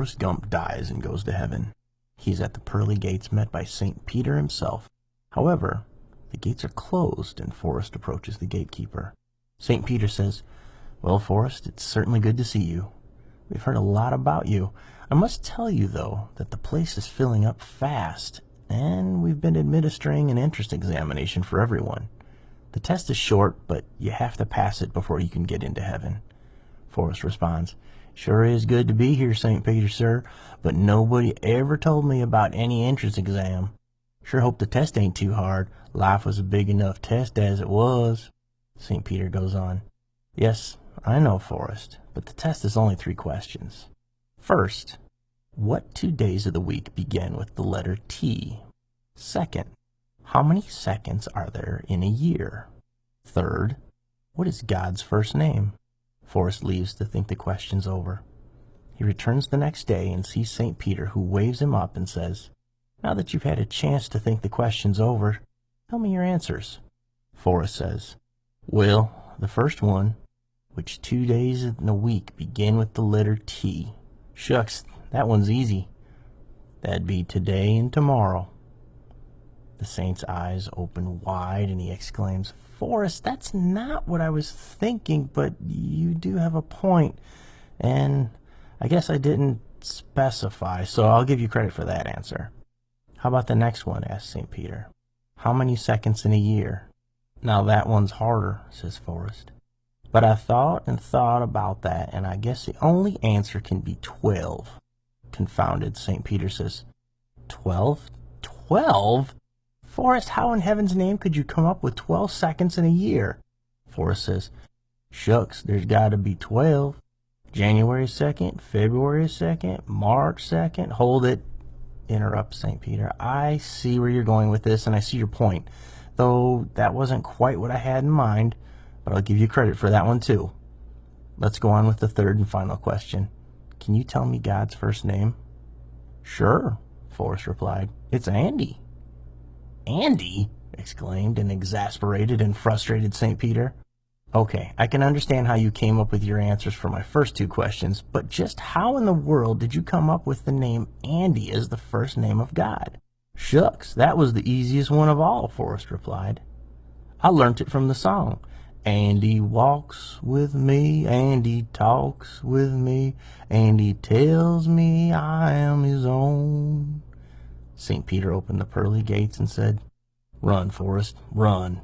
Forrest Gump dies and goes to heaven. He's at the pearly gates met by St. Peter himself. However, the gates are closed and Forrest approaches the gatekeeper. St. Peter says, "Well, Forrest, it's certainly good to see you. We've heard a lot about you. I must tell you, though, that the place is filling up fast, and we've been administering an entrance examination for everyone. The test is short, but you have to pass it before you can get into heaven." Forrest responds, "Sure is good to be here, St. Peter, sir, but nobody ever told me about any entrance exam. Sure hope the test ain't too hard. Life was a big enough test as it was." St. Peter goes on, "Yes, I know, Forrest, but the test is only 3 questions. First, what 2 days of the week begin with the letter T? Second, how many seconds are there in a year? Third, what is God's first name?" Forrest leaves to think the questions over. He returns the next day and sees St. Peter, who waves him up and says, "Now that you've had a chance to think the questions over, tell me your answers." Forrest says, "Well, the first one, which 2 days in a week begin with the letter T? Shucks, that one's easy. That'd be today and tomorrow." The saint's eyes open wide and he exclaims, "Forrest, that's not what I was thinking, but you do have a point, and I guess I didn't specify, so I'll give you credit for that answer." "How about the next one?" asked St. Peter. "How many seconds in a year?" "Now that one's harder," says Forrest. "But I thought and thought about that, and I guess the only answer can be 12. Confounded, St. Peter says, 12? 12? Forrest, how in heaven's name could you come up with 12 seconds in a year?" Forrest says, "Shucks, there's got to be 12. January 2nd, February 2nd, March 2nd. Hold it," interrupts St. Peter. "I see where you're going with this, and I see your point, though that wasn't quite what I had in mind, but I'll give you credit for that one too. Let's go on with the third and final question. Can you tell me God's first name?" "Sure," Forrest replied. "It's Andy." "Andy?" exclaimed an exasperated and frustrated St. Peter. "Okay, I can understand how you came up with your answers for my first 2 questions, but just how in the world did you come up with the name Andy as the first name of God?" "Shucks, that was the easiest one of all," Forrest replied. "I learnt it from the song. Andy walks with me, Andy talks with me, Andy tells me I am his own." St. Peter opened the pearly gates and said, "Run, Forrest, run.